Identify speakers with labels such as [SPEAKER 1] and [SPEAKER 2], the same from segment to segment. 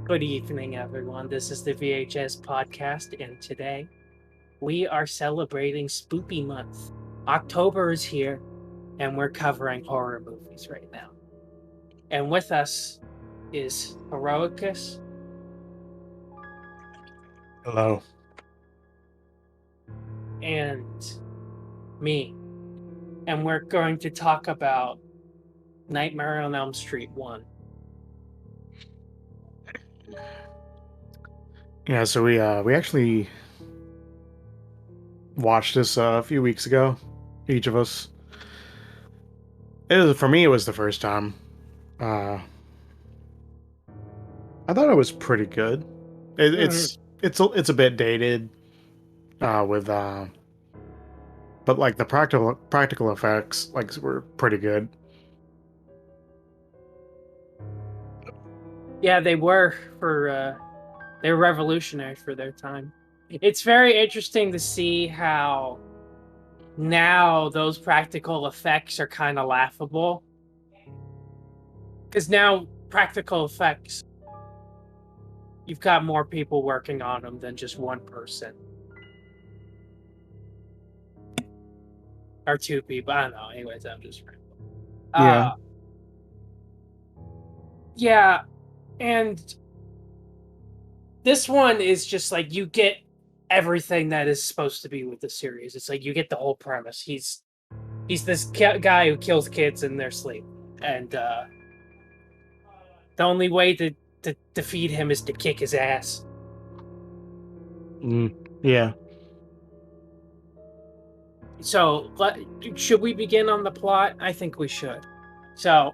[SPEAKER 1] Good evening, everyone. This is the VHS podcast, and today we are celebrating Spoopy Month. October is here, and we're covering horror movies right now. And with us is Heroicus
[SPEAKER 2] Hello.
[SPEAKER 1] and me. And we're going to talk about Nightmare on Elm Street 1.
[SPEAKER 2] Yeah, so we actually watched this a few weeks ago, each of us. For me, it was the first time. Uh, I thought it was pretty good. It,
[SPEAKER 1] Mhm.
[SPEAKER 2] it's a bit dated, with but like the practical effects were pretty good.
[SPEAKER 1] Yeah, they were they were revolutionary for their time. It's very interesting to see how now those practical effects are kind of laughable, because now practical effects, you've got more people working on them than just one person or two people. I don't know. Anyways, I'm just
[SPEAKER 2] Yeah,
[SPEAKER 1] uh yeah. And this one is just like you get everything that is supposed to be with the series. It's like you get the whole premise. He's this guy who kills kids in their sleep, and the only way to defeat him is to kick his ass.
[SPEAKER 2] mm, yeah,
[SPEAKER 1] So, should we begin on the plot? I think we should. So,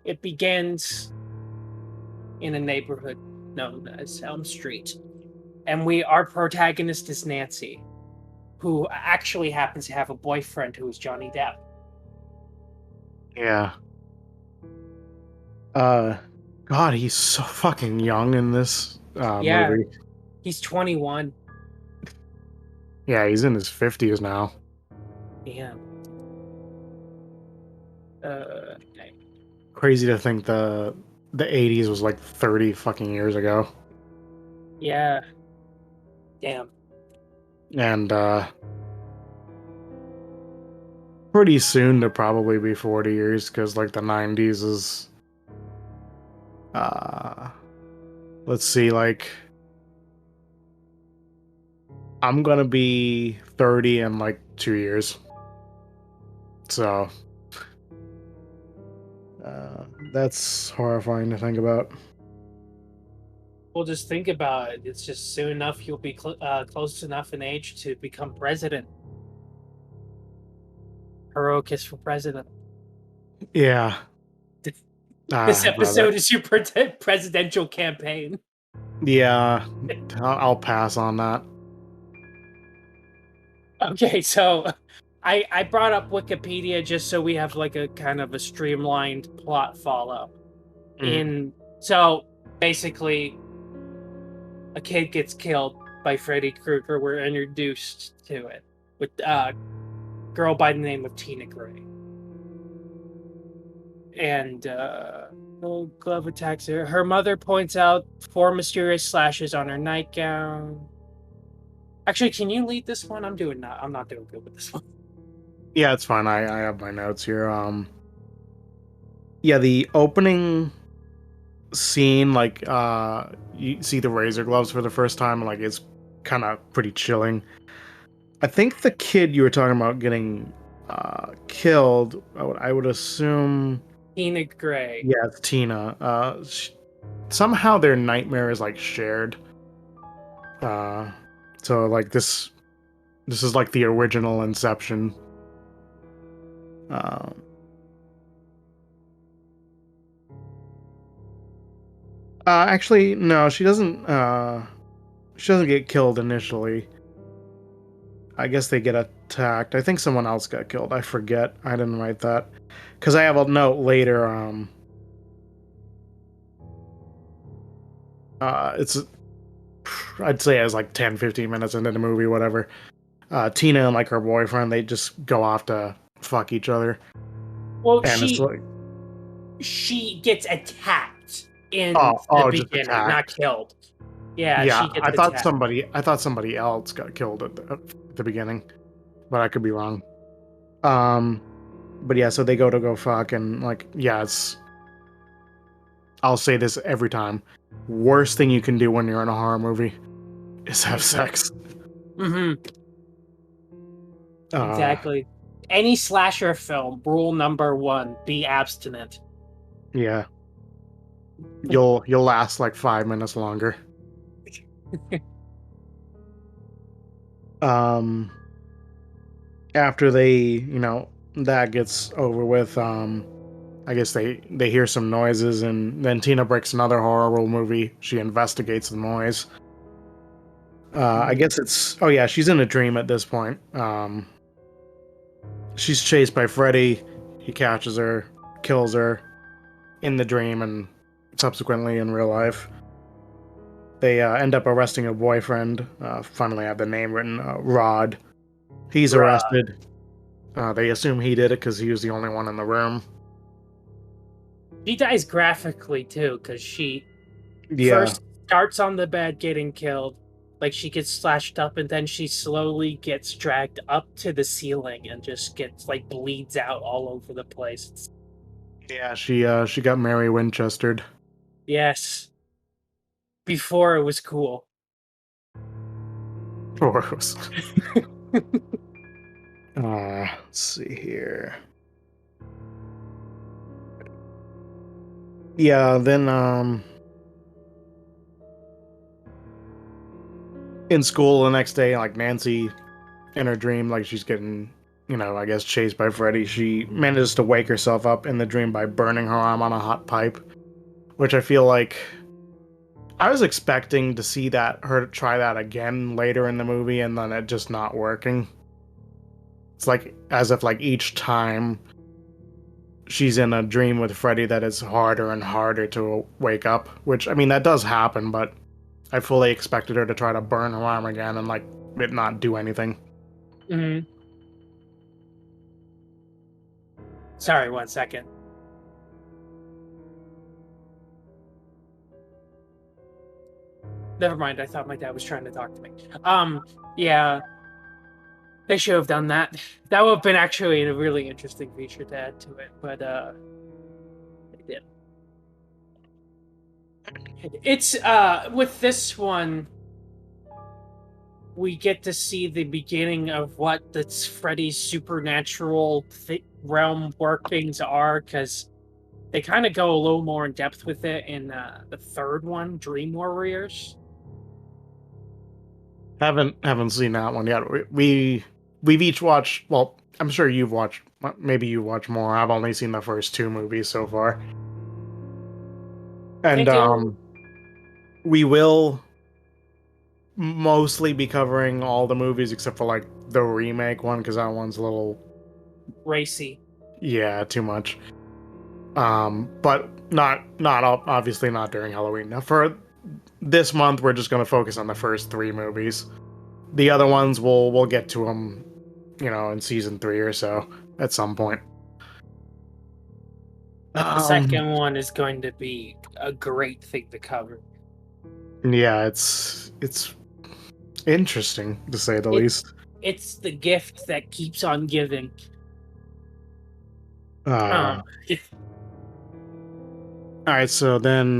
[SPEAKER 1] it begins in a neighborhood known as Elm Street, and our protagonist is Nancy, who actually happens to have a boyfriend who is Johnny Depp.
[SPEAKER 2] yeah. Uh, God, he's so fucking young in this
[SPEAKER 1] Yeah,
[SPEAKER 2] movie.
[SPEAKER 1] he's 21.
[SPEAKER 2] Yeah, he's in his 50s now.
[SPEAKER 1] Yeah. Okay.
[SPEAKER 2] Crazy to think the 80s was like 30 fucking years ago.
[SPEAKER 1] Yeah. Damn.
[SPEAKER 2] And pretty soon to probably be 40 years, because like the 90s is uh let's see, like I'm gonna be 30 in like 2 years. So that's horrifying to think about.
[SPEAKER 1] Well, just think about it. It's just soon enough you'll be close enough in age to become president. Heroicus for president.
[SPEAKER 2] Yeah.
[SPEAKER 1] This
[SPEAKER 2] Brother.
[SPEAKER 1] episode is your presidential campaign.
[SPEAKER 2] Yeah, I'll pass on that.
[SPEAKER 1] Okay, so I brought up Wikipedia just so we have like a kind of a streamlined plot follow.
[SPEAKER 2] Mm.
[SPEAKER 1] So basically, a kid gets killed by Freddy Krueger. We're introduced to it with a girl by the name of Tina Gray, and glove attacks her. Her mother points out 4 mysterious slashes on her nightgown. Actually, can you lead this one? I'm not doing good with this one.
[SPEAKER 2] Yeah, it's fine. I have my notes here. Yeah, the opening scene, like you see the razor gloves for the first time, like it's kind of pretty chilling. I think the kid you were talking about getting killed, I would assume,
[SPEAKER 1] Tina Gray.
[SPEAKER 2] yeah, it's Tina. Somehow their nightmare is like shared. uh so like this is like the original Inception. um Actually, no, she doesn't get killed initially. I guess they get attacked. I think someone else got killed. I forget. I didn't write that because I have a note later. It's I'd say as like 10, 15 minutes into the movie, whatever. Tina and like her boyfriend, they just go off to fuck each other,
[SPEAKER 1] Well,
[SPEAKER 2] and it's like,
[SPEAKER 1] she gets attacked in the
[SPEAKER 2] Oh, just
[SPEAKER 1] beginning, not
[SPEAKER 2] attacked.
[SPEAKER 1] killed. Yeah,
[SPEAKER 2] Yeah,
[SPEAKER 1] she gets attacked.
[SPEAKER 2] I thought somebody else got killed at the beginning, but I could be wrong. Um, but yeah, so they go to go fuck, and like, yeah, it's. I'll say this every time: worst thing you can do when you're in a horror movie is have sex.
[SPEAKER 1] Mm-hmm.
[SPEAKER 2] Uh,
[SPEAKER 1] Exactly. Any slasher film, rule number one: be abstinent.
[SPEAKER 2] yeah, you'll last like 5 minutes longer. Um, after that gets over with, I guess they hear some noises, and then Tina breaks another horror movie. She investigates the noise. I guess it's oh yeah, she's in a dream at this point. She's chased by Freddy. He catches her, kills her in the dream, and subsequently in real life. They end up arresting her boyfriend. Finally, have the name written. Rod. He's
[SPEAKER 1] Bruh.
[SPEAKER 2] arrested. They assume he did it because he was the only one in the room.
[SPEAKER 1] She dies graphically too, because she
[SPEAKER 2] Yeah,
[SPEAKER 1] first starts on the bed getting killed, like she gets slashed up, and then she slowly gets dragged up to the ceiling and just gets like bleeds out all over the place.
[SPEAKER 2] yeah. She got Mary Winchestered.
[SPEAKER 1] Yes, before it was cool.
[SPEAKER 2] Gross. Let's see here. Yeah, then in school the next day, like Nancy in her dream, like she's getting, I guess chased by Freddy. She manages to wake herself up in the dream by burning her arm on a hot pipe, which I feel like I was expecting to see her try that again later in the movie, and then it just not working. It's like as if like each time she's in a dream with Freddy that it's harder and harder to wake up, which I mean that does happen, but I fully expected her to try to burn her arm again and like it not do anything.
[SPEAKER 1] Mm-hmm. Sorry, 1 second. Never mind. I thought my dad was trying to talk to me. Yeah, they should have done that. That would have been actually a really interesting feature to add to it, but they didn't. It's with this one, we get to see the beginning of what that's Freddy's supernatural realm workings are, because they kind of go a little more in depth with it in the third one, Dream Warriors.
[SPEAKER 2] Haven't seen that one yet. We've each watched. Well, I'm sure you've watched. Maybe you watch more. I've only seen the first two movies so far, and
[SPEAKER 1] They do
[SPEAKER 2] we will mostly be covering all the movies except for like the remake one because that one's a little
[SPEAKER 1] racy.
[SPEAKER 2] yeah too much. But obviously not during Halloween. Now for this month, we're just gonna focus on the first three movies. The other ones we'll get to them, in season 3 or so at some point.
[SPEAKER 1] But the second one is going to be a great thing to cover.
[SPEAKER 2] Yeah, it's interesting to say the least.
[SPEAKER 1] It's the gift that keeps on giving.
[SPEAKER 2] Uh, all right, so then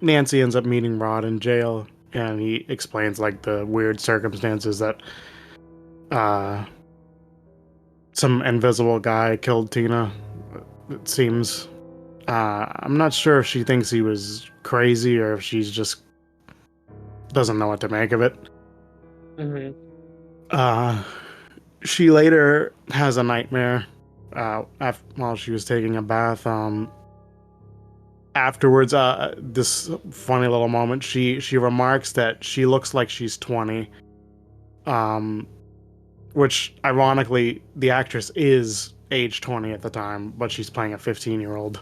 [SPEAKER 2] Nancy ends up meeting Rod in jail, and he explains like the weird circumstances that some invisible guy killed Tina. It seems. I'm not sure if she thinks he was crazy or if she's just doesn't know what to make of it.
[SPEAKER 1] Mm-hmm.
[SPEAKER 2] She later has a nightmare while she was taking a bath. Afterwards, this funny little moment. She remarks that she looks like she's 20. Which ironically, the actress is age 20 at the time, but she's playing a 15-year-old.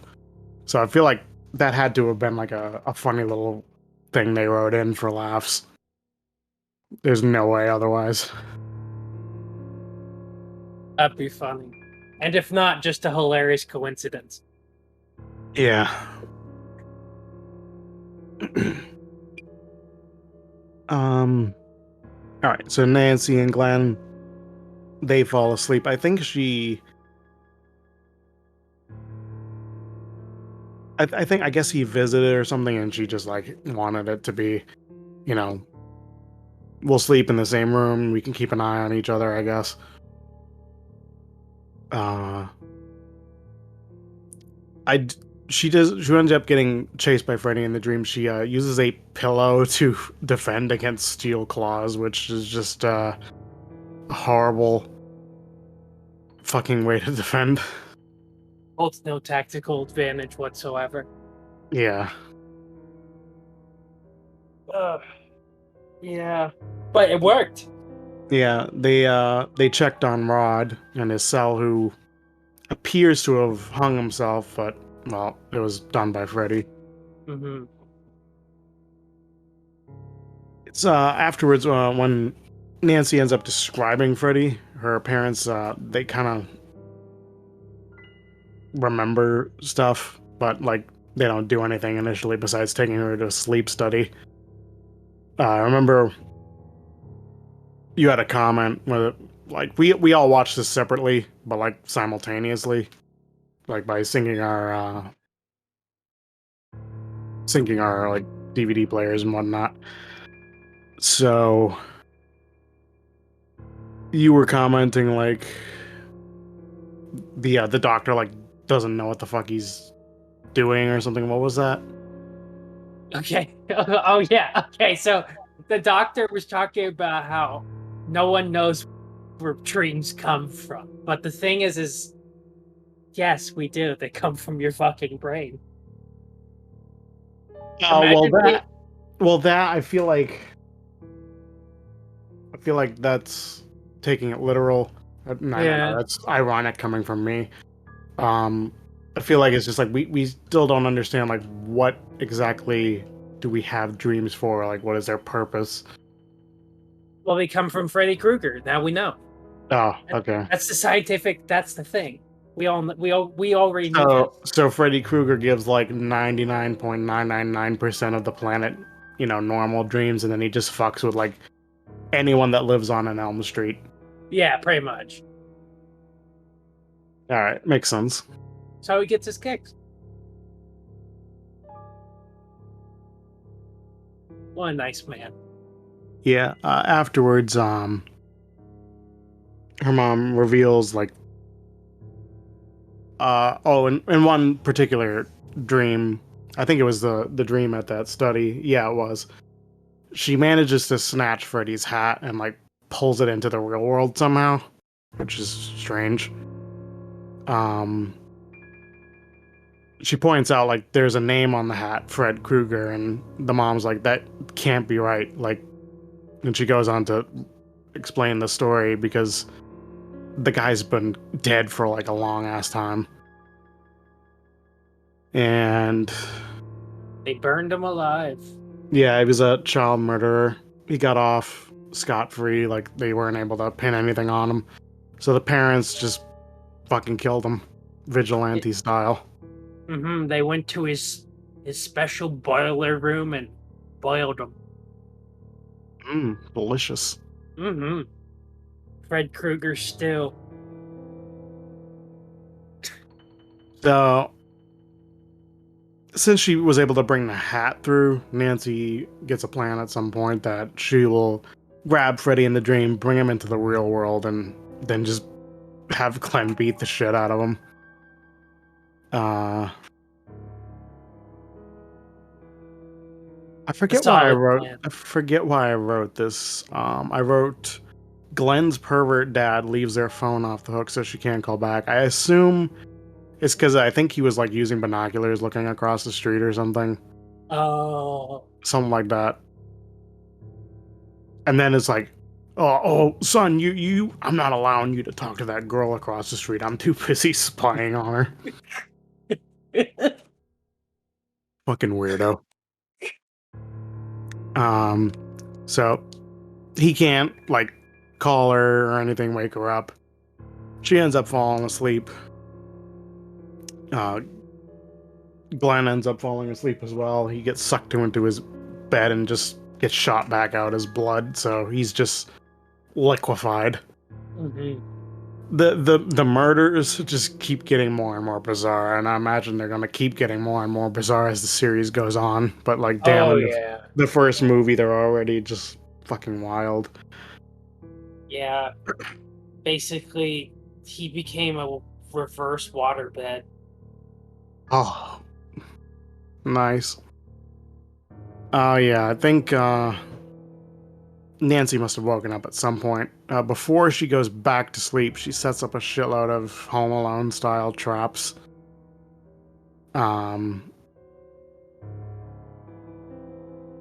[SPEAKER 2] So I feel like that had to have been like a funny little thing they wrote in for laughs. There's no way otherwise.
[SPEAKER 1] That'd be funny. And if not, just a hilarious coincidence.
[SPEAKER 2] Yeah. um. All right. So Nancy and Glenn, they fall asleep. I think she. I guess he visited or something, and she just like wanted it to be, you know, we'll sleep in the same room. We can keep an eye on each other. I guess. Uh. I she does. She ends up getting chased by Freddy in the dream. She uses a pillow to defend against steel claws, which is just a horrible fucking way to defend.
[SPEAKER 1] Holds no tactical advantage whatsoever.
[SPEAKER 2] Yeah.
[SPEAKER 1] Ugh. Yeah, but it worked.
[SPEAKER 2] Yeah, they checked on Rod in his cell, who appears to have hung himself, but well, it was done by Freddy.
[SPEAKER 1] Mm-hmm.
[SPEAKER 2] It's afterwards when Nancy ends up describing Freddy, her parents they kind of remember stuff, but like they don't do anything initially besides taking her to a sleep study. I remember you had a comment where like we all watched this separately, but like simultaneously, like by syncing our like DVD players and whatnot. So you were commenting like the doctor like doesn't know what the fuck he's doing or something. What was that?
[SPEAKER 1] Okay. Oh yeah. Okay. So the doctor was talking about how no one knows where dreams come from, but the thing is yes, we do. They come from your fucking brain.
[SPEAKER 2] Oh
[SPEAKER 1] Imagine
[SPEAKER 2] that I feel like that's taking it literal. I don't know.
[SPEAKER 1] yeah.
[SPEAKER 2] That's ironic coming from me. Um, I feel like it's just like we still don't understand like what exactly do we have dreams for? Like, what is their purpose?
[SPEAKER 1] Well, they come from Freddy Krueger. Now we know.
[SPEAKER 2] Oh, okay.
[SPEAKER 1] That's the scientific. That's the thing. We already knew that.
[SPEAKER 2] So Freddy Krueger gives like 99.999% of the planet, normal dreams, and then he just fucks with like anyone that lives on an Elm Street.
[SPEAKER 1] Yeah, pretty much.
[SPEAKER 2] All right, makes sense.
[SPEAKER 1] That's how he gets his kicks. What a nice man.
[SPEAKER 2] Yeah. Afterwards, her mom reveals like, in one particular dream, I think it was the dream at that study. Yeah, it was. She manages to snatch Freddy's hat and like pulls it into the real world somehow, which is strange. She points out like there's a name on the hat, Fred Krueger, and the mom's like, that can't be right. Like, and she goes on to explain the story because the guy's been dead for like a long ass time. And
[SPEAKER 1] They burned him alive.
[SPEAKER 2] yeah, he was a child murderer. He got off scot-free, like they weren't able to pin anything on him. So the parents just fucking killed him, vigilante style.
[SPEAKER 1] Mm-hmm. They went to his special boiler room and boiled him.
[SPEAKER 2] Delicious.
[SPEAKER 1] Mm-hmm. Fred Krueger stew.
[SPEAKER 2] So, since she was able to bring the hat through, Nancy gets a plan at some point that she will grab Freddy in the dream, bring him into the real world, and then just have Glenn beat the shit out of him. I forget why I wrote.
[SPEAKER 1] Plan.
[SPEAKER 2] I forget why I wrote this. I wrote Glenn's pervert dad leaves their phone off the hook so she can't call back. I assume it's because I think he was like using binoculars looking across the street or something.
[SPEAKER 1] Oh.
[SPEAKER 2] Something like that. And then it's like, oh, son, you, I'm not allowing you to talk to that girl across the street. I'm too busy spying on her. Fucking weirdo. So he can't like call her or anything, wake her up. She ends up falling asleep. Glenn ends up falling asleep as well. He gets sucked into his bed and just gets shot back out as blood, so he's just liquefied.
[SPEAKER 1] Mm-hmm.
[SPEAKER 2] The murders just keep getting more and more bizarre, and I imagine they're gonna keep getting more and more bizarre as the series goes on. But like, damn,
[SPEAKER 1] Oh
[SPEAKER 2] in
[SPEAKER 1] yeah,
[SPEAKER 2] the first movie, they're already just fucking wild.
[SPEAKER 1] yeah. Basically, he became a reverse waterbed.
[SPEAKER 2] Oh, nice. Oh yeah, I think Nancy must have woken up at some point. Before she goes back to sleep, she sets up a shitload of Home Alone style traps. Um,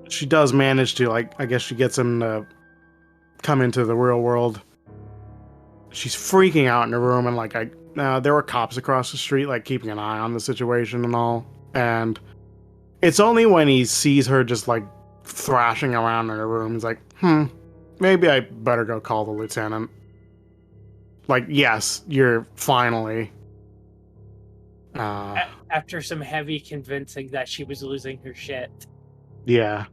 [SPEAKER 2] she does manage to, like, I guess she gets him to come into the real world. She's freaking out in her room, and like, there were cops across the street, like keeping an eye on the situation and all. And it's only when he sees her just like thrashing around in her room, he's like, maybe I better go call the lieutenant. Like, yes, you're finally.
[SPEAKER 1] After some heavy convincing that she was losing her shit.
[SPEAKER 2] Yeah.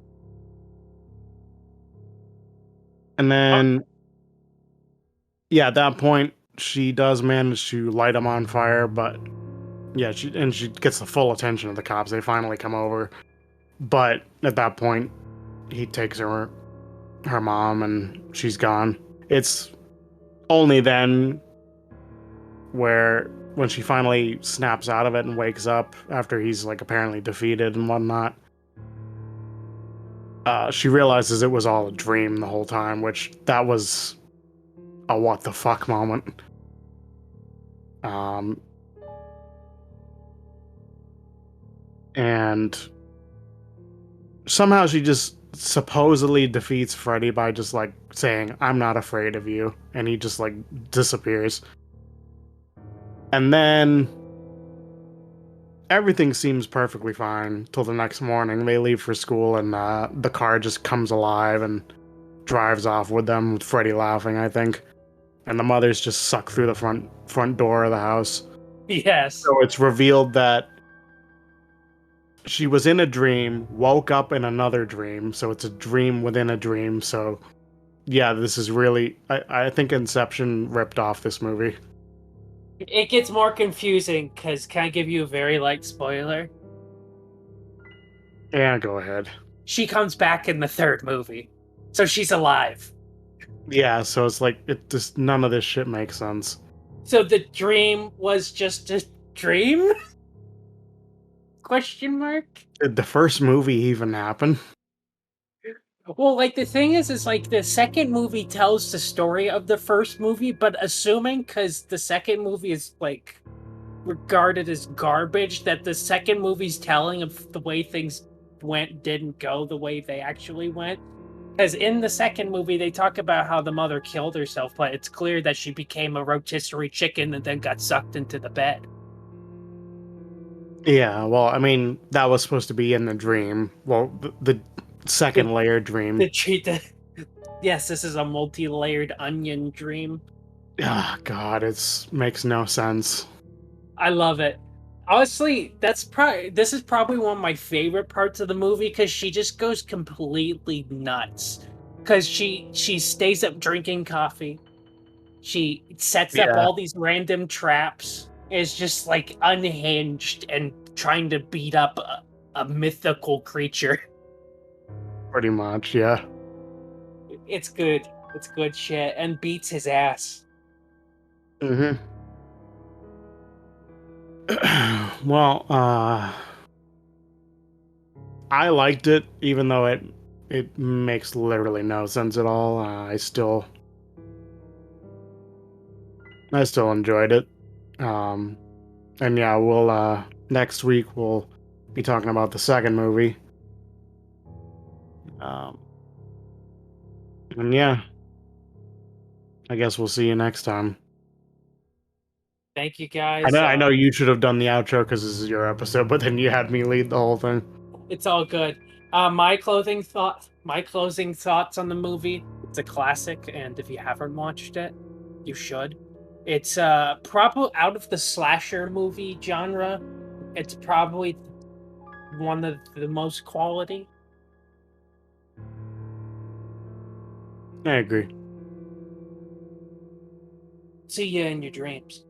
[SPEAKER 2] And
[SPEAKER 1] Oh,
[SPEAKER 2] then, yeah, at that point, she does manage to light him on fire, but yeah, she gets the full attention of the cops. They finally come over, but at that point, he takes her mom, and she's gone. It's only then where when she finally snaps out of it and wakes up after he's like apparently defeated and whatnot, she realizes it was all a dream the whole time, which that was a what the fuck moment. Um, and somehow she just supposedly defeats Freddy by just like saying, "I'm not afraid of you," and he just like disappears. And then everything seems perfectly fine till the next morning. They leave for school, and the car just comes alive and drives off with them, with Freddy laughing, I think. And the mother's just sucked through the front door of the house.
[SPEAKER 1] yes.
[SPEAKER 2] So it's revealed that she was in a dream, woke up in another dream, so it's a dream within a dream. So yeah, this is really, I think Inception ripped off this movie.
[SPEAKER 1] It gets more confusing because can I give you a very light spoiler?
[SPEAKER 2] Yeah, go ahead.
[SPEAKER 1] She comes back in the third movie, so she's alive.
[SPEAKER 2] Yeah, so it's like, it just, none of this shit makes sense.
[SPEAKER 1] So the dream was just a dream? Question mark?
[SPEAKER 2] Did the first movie even happen?
[SPEAKER 1] Well, like the thing is like the second movie tells the story of the first movie, but assuming because the second movie is like regarded as garbage, that the second movie's telling of the way things didn't go the way they actually went. Because in the second movie, they talk about how the mother killed herself, but it's clear that she became a rotisserie chicken and then got sucked into the bed.
[SPEAKER 2] Yeah, well, I mean, that was supposed to be in the dream. Well, the second layer dream.
[SPEAKER 1] Yes, this is a multi-layered onion dream.
[SPEAKER 2] Ah, God, it's makes no sense.
[SPEAKER 1] I love it. Honestly, this is probably one of my favorite parts of the movie because she just goes completely nuts. Because she stays up drinking coffee. She sets up
[SPEAKER 2] Yeah,
[SPEAKER 1] all these random traps. Is just like unhinged and trying to beat up a mythical creature.
[SPEAKER 2] pretty much, yeah.
[SPEAKER 1] It's good. It's good shit and beats his ass.
[SPEAKER 2] Mm-hmm. Well, I liked it, even though it makes literally no sense at all. I still enjoyed it. Um, and yeah, we'll next week we'll be talking about the second movie. Um, and yeah, I guess we'll see you next time.
[SPEAKER 1] Thank you
[SPEAKER 2] I
[SPEAKER 1] guys.
[SPEAKER 2] know, I know you should have done the outro because this is your episode, but then you had me lead the whole thing.
[SPEAKER 1] It's all good. My closing thoughts on the movie. It's a classic, and if you haven't watched it, you should. It's probably out of the slasher movie genre. It's probably one of the most quality.
[SPEAKER 2] I agree.
[SPEAKER 1] See you in your dreams.